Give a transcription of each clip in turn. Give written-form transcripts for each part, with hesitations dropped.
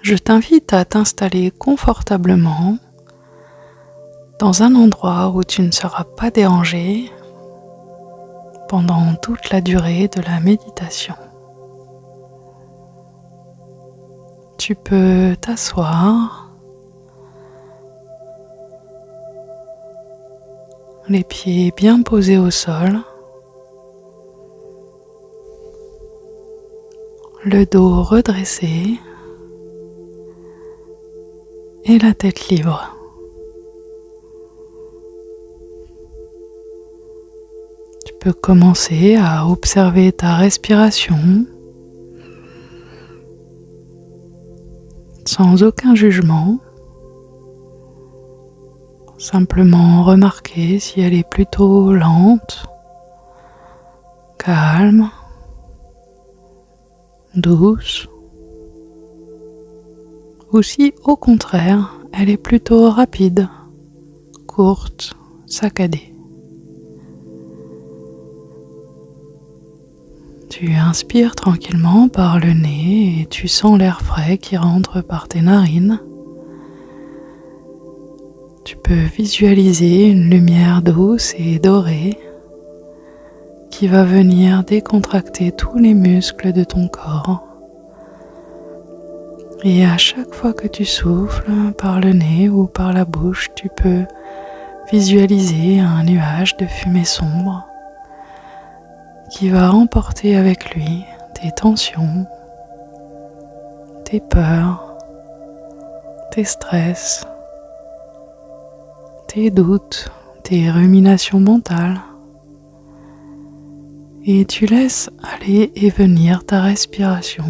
Je t'invite à t'installer confortablement dans un endroit où tu ne seras pas dérangé pendant toute la durée de la méditation. Tu peux t'asseoir, les pieds bien posés au sol, le dos redressé et la tête libre. Tu peux commencer à observer ta respiration sans aucun jugement, simplement remarquer si elle est plutôt lente, calme, douce, ou si au contraire elle est plutôt rapide, courte, saccadée. Tu inspires tranquillement par le nez et tu sens l'air frais qui rentre par tes narines. Tu peux visualiser une lumière douce et dorée qui va venir décontracter tous les muscles de ton corps. Et à chaque fois que tu souffles par le nez ou par la bouche, tu peux visualiser un nuage de fumée sombre qui va emporter avec lui tes tensions, tes peurs, tes stress, tes doutes, tes ruminations mentales. Et tu laisses aller et venir ta respiration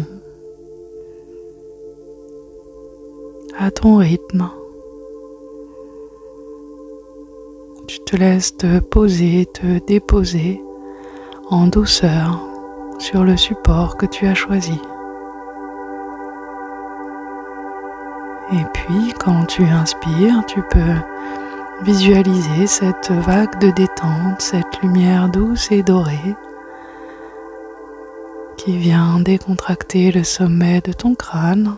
à ton rythme. Tu te laisses te poser, te déposer en douceur sur le support que tu as choisi. Et puis, quand tu inspires, tu peux visualiser cette vague de détente, cette lumière douce et dorée qui vient décontracter le sommet de ton crâne.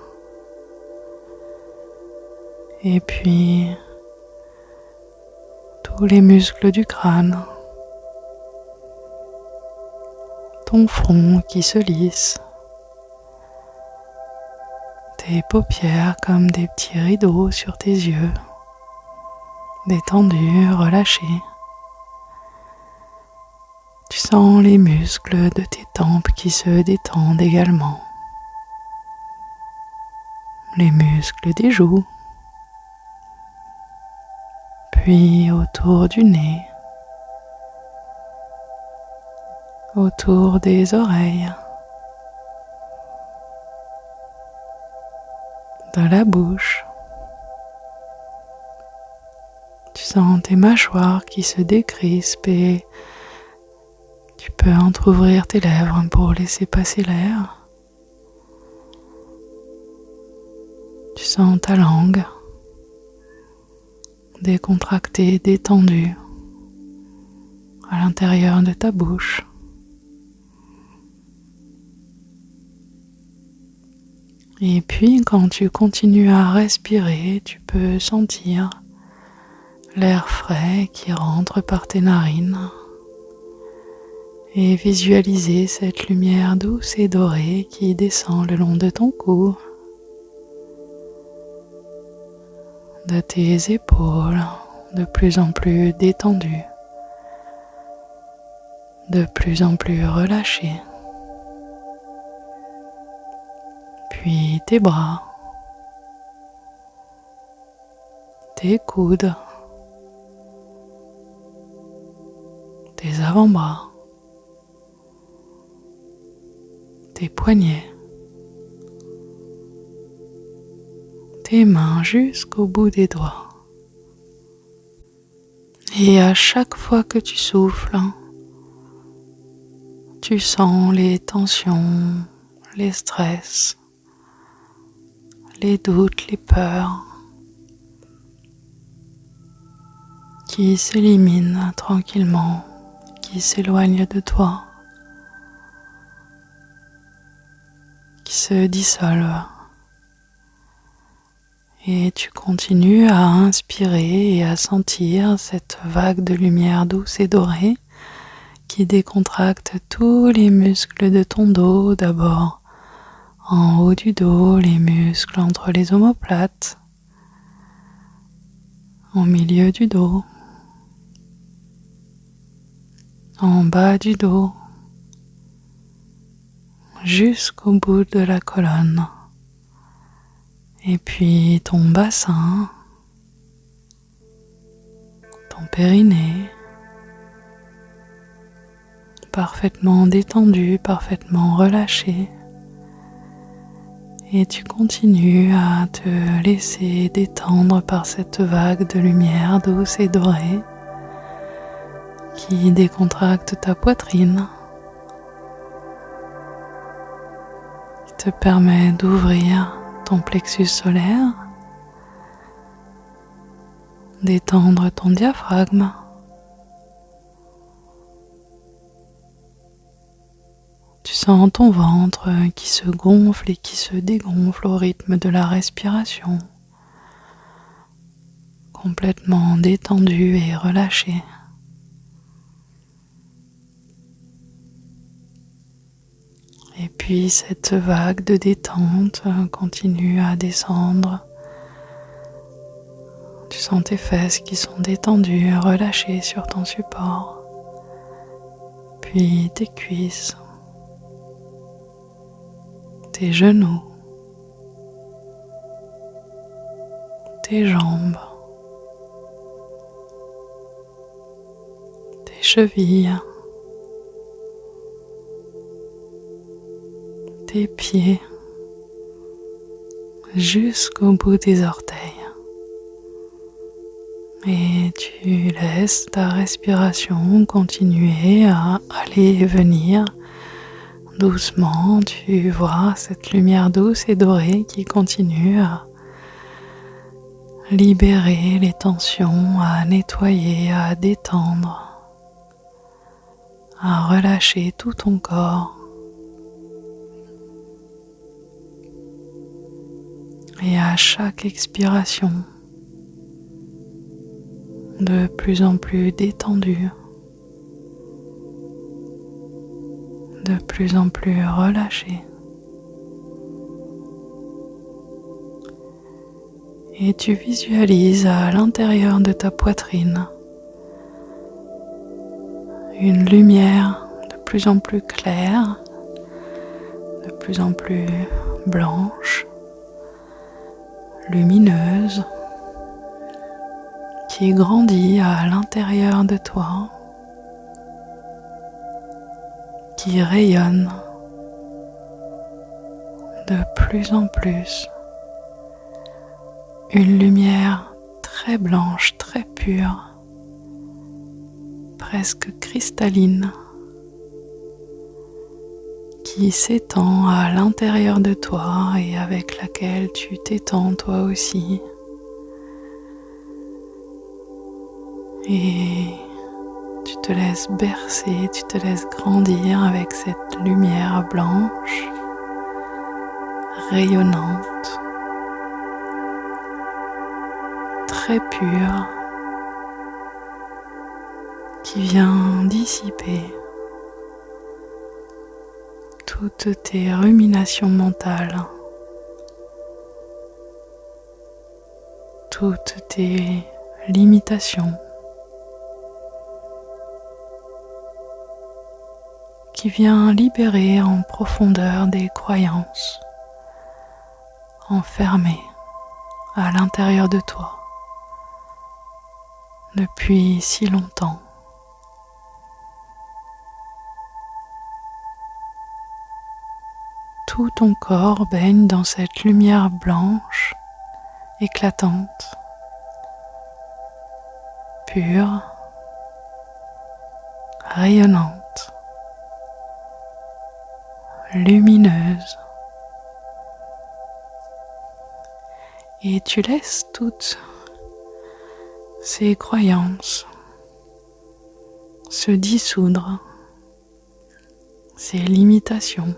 Et puis, tous les muscles du crâne, ton front qui se lisse, tes paupières comme des petits rideaux sur tes yeux, détendus, relâchés. Tu sens les muscles de tes tempes qui se détendent également, les muscles des joues, puis autour du nez, autour des oreilles, de la bouche. Tu sens tes mâchoires qui se décrispent et tu peux entrouvrir tes lèvres pour laisser passer l'air. Tu sens ta langue décontractée, détendue à l'intérieur de ta bouche. Et puis, quand tu continues à respirer, tu peux sentir l'air frais qui rentre par tes narines et visualiser cette lumière douce et dorée qui descend le long de ton cou, de tes épaules, de plus en plus détendues, de plus en plus relâchées, puis tes bras, tes coudes, tes avant-bras, tes poignets, tes mains jusqu'au bout des doigts. Et à chaque fois que tu souffles, tu sens les tensions, les stress, les doutes, les peurs qui s'éliminent tranquillement, qui s'éloignent de toi, qui se dissolvent Et tu continues à inspirer et à sentir cette vague de lumière douce et dorée qui décontracte tous les muscles de ton dos, d'abord en haut du dos, les muscles entre les omoplates, au milieu du dos, en bas du dos, jusqu'au bout de la colonne. Et puis ton bassin, ton périnée, parfaitement détendu, parfaitement relâché. Et tu continues à te laisser détendre par cette vague de lumière douce et dorée qui décontracte ta poitrine, qui te permet d'ouvrir ton plexus solaire, d'étendre ton diaphragme, tu sens ton ventre qui se gonfle et qui se dégonfle au rythme de la respiration, complètement détendu et relâché. Et puis cette vague de détente continue à descendre. Tu sens tes fesses qui sont détendues, relâchées sur ton support. Puis tes cuisses, tes genoux, tes jambes, tes chevilles, tes pieds, jusqu'au bout des orteils. Et tu laisses ta respiration continuer à aller et venir. Doucement, tu vois cette lumière douce et dorée qui continue à libérer les tensions, à nettoyer, à détendre, à relâcher tout ton corps. Et à chaque expiration, de plus en plus détendu, de plus en plus relâché. Et tu visualises à l'intérieur de ta poitrine une lumière de plus en plus claire, de plus en plus blanche, lumineuse, qui grandit à l'intérieur de toi, qui rayonne de plus en plus. Une lumière très blanche, très pure, presque cristalline, qui s'étend à l'intérieur de toi et avec laquelle tu t'étends toi aussi. Et tu te laisses bercer, tu te laisses grandir avec cette lumière blanche, rayonnante, très pure, qui vient dissiper toutes tes ruminations mentales, toutes tes limitations, qui vient libérer en profondeur des croyances enfermées à l'intérieur de toi depuis si longtemps. Tout ton corps baigne dans cette lumière blanche, éclatante, pure, rayonnante, lumineuse. Et tu laisses toutes ces croyances se dissoudre, ces limitations.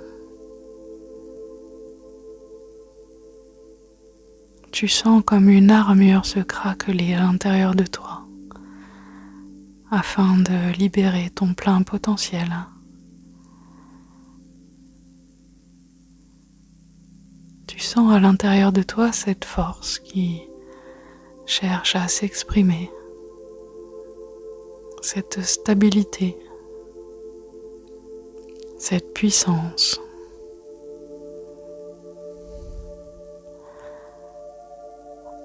tu sens comme une armure se craqueler à l'intérieur de toi afin de libérer ton plein potentiel. Tu sens à l'intérieur de toi cette force qui cherche à s'exprimer, cette stabilité, cette puissance.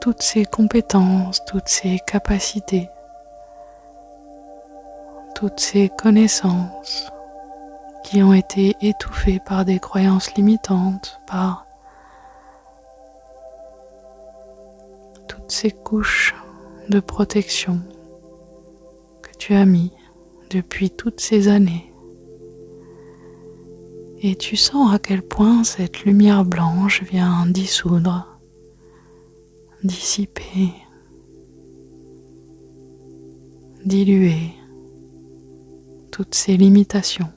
Toutes ces compétences, toutes ces capacités, toutes ces connaissances qui ont été étouffées par des croyances limitantes, par toutes ces couches de protection que tu as mis depuis toutes ces années. Et tu sens à quel point cette lumière blanche vient dissoudre, dissiper, diluer toutes ces limitations.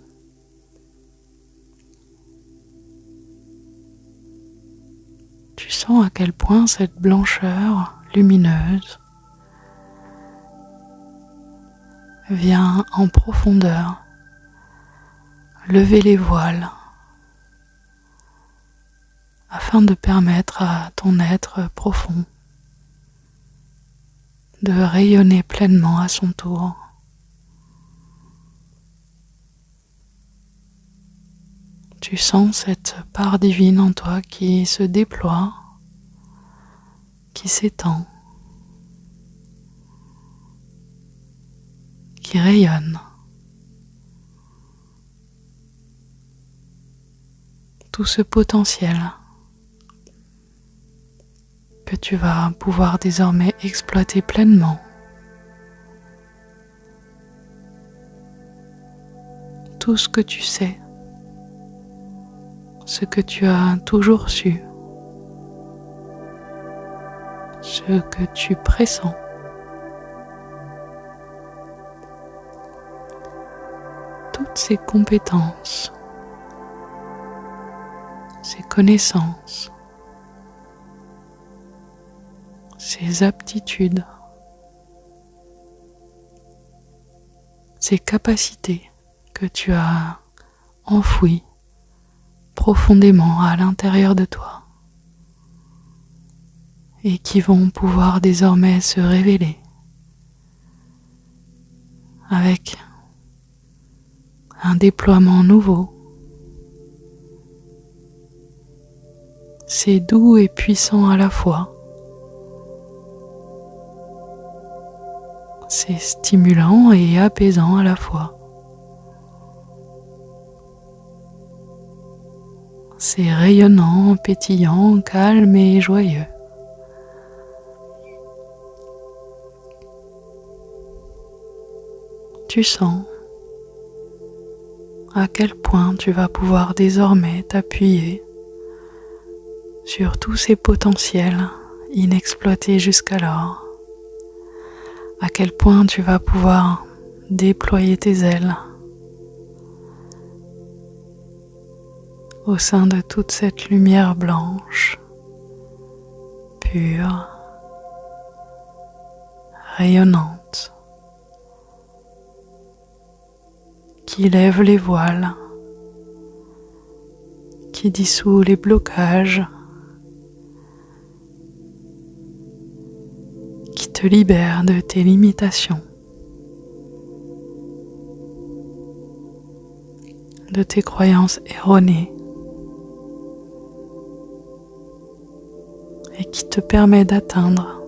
Tu sens à quel point cette blancheur lumineuse vient en profondeur lever les voiles afin de permettre à ton être profond de rayonner pleinement à son tour. Tu sens cette part divine en toi qui se déploie, qui s'étend, qui rayonne. Tout ce potentiel que tu vas pouvoir désormais exploiter pleinement. Tout ce que tu sais, ce que tu as toujours su, ce que tu pressens. Toutes ces compétences, ces connaissances, ces aptitudes, ces capacités que tu as enfouies profondément à l'intérieur de toi et qui vont pouvoir désormais se révéler avec un déploiement nouveau. C'est doux et puissant à la fois. C'est stimulant et apaisant à la fois. C'est rayonnant, pétillant, calme et joyeux. Tu sens à quel point tu vas pouvoir désormais t'appuyer sur tous ces potentiels inexploités jusqu'alors, à quel point tu vas pouvoir déployer tes ailes au sein de toute cette lumière blanche, pure, rayonnante, qui lève les voiles, qui dissout les blocages, qui te libère de tes limitations, de tes croyances erronées, et qui te permet d'atteindre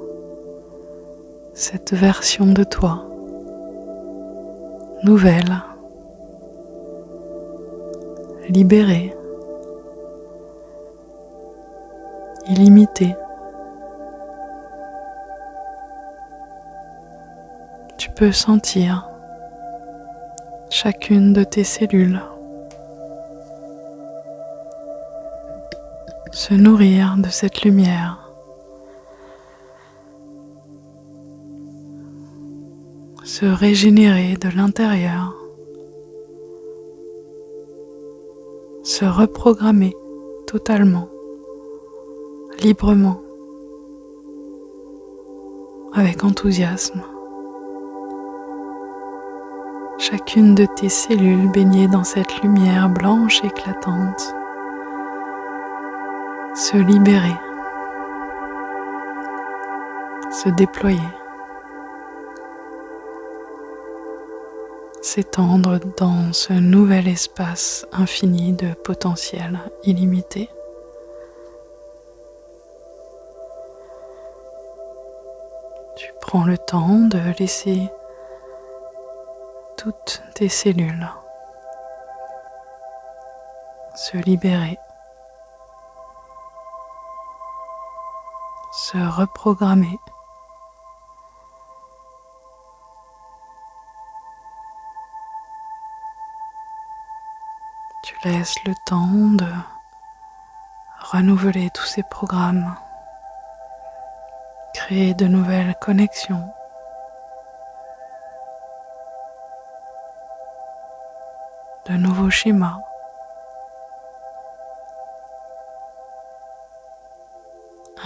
cette version de toi nouvelle, libérée, illimitée. Tu peux sentir chacune de tes cellules se nourrir de cette lumière, se régénérer de l'intérieur, se reprogrammer totalement, librement, avec enthousiasme. Chacune de tes cellules baignée dans cette lumière blanche éclatante, se libérer, se déployer, s'étendre dans ce nouvel espace infini de potentiel illimité. Tu prends le temps de laisser toutes tes cellules se libérer, se reprogrammer. Tu laisses le temps de renouveler tous ces programmes, créer de nouvelles connexions, de nouveaux schémas.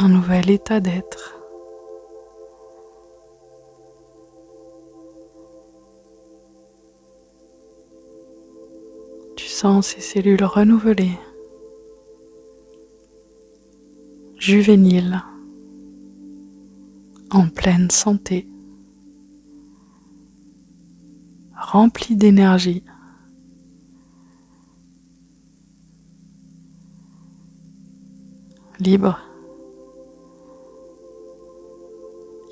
Un nouvel état d'être. Tu sens ces cellules renouvelées, juvéniles, en pleine santé, remplies d'énergie. Libre,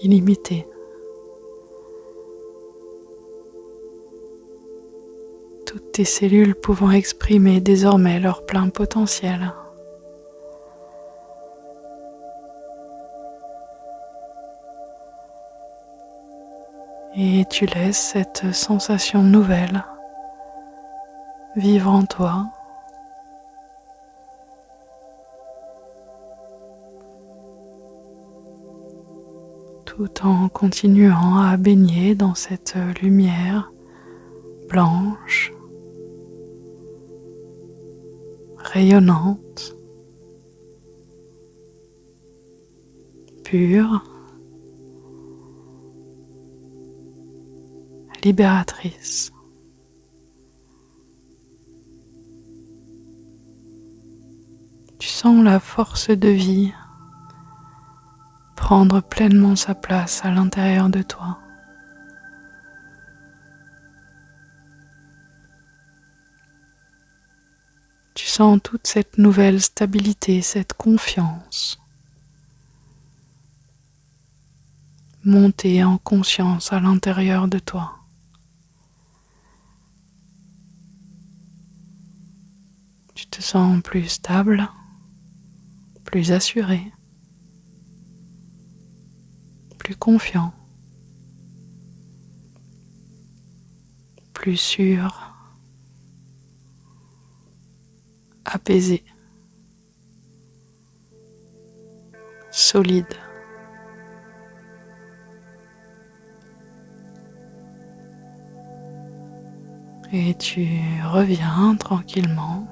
illimité. Toutes tes cellules pouvant exprimer désormais leur plein potentiel. Et tu laisses cette sensation nouvelle vivre en toi. Tout en continuant à baigner dans cette lumière blanche, rayonnante, pure, libératrice. Tu sens la force de vie prendre pleinement sa place à l'intérieur de toi. Tu sens toute cette nouvelle stabilité, cette confiance monter en conscience à l'intérieur de toi. Tu te sens plus stable, plus assuré, plus confiant, plus sûr, apaisé, solide. Et tu reviens tranquillement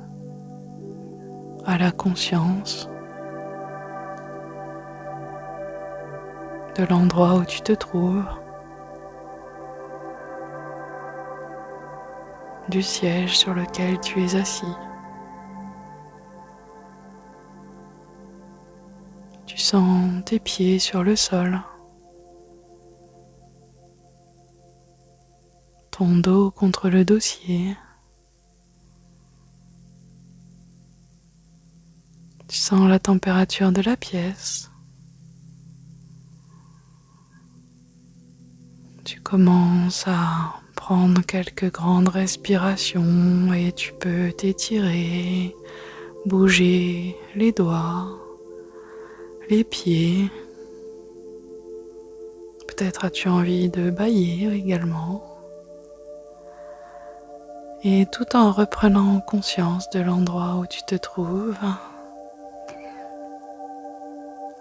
à la conscience de l'endroit où tu te trouves, du siège sur lequel tu es assis. Tu sens tes pieds sur le sol, ton dos contre le dossier. Tu sens la température de la pièce. Tu commences à prendre quelques grandes respirations et tu peux t'étirer, bouger les doigts, les pieds. Peut-être as-tu envie de bâillir également. Et tout en reprenant conscience de l'endroit où tu te trouves,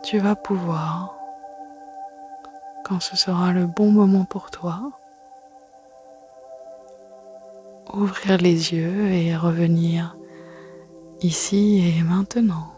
tu vas pouvoir, quand ce sera le bon moment pour toi, ouvrir les yeux et revenir ici et maintenant.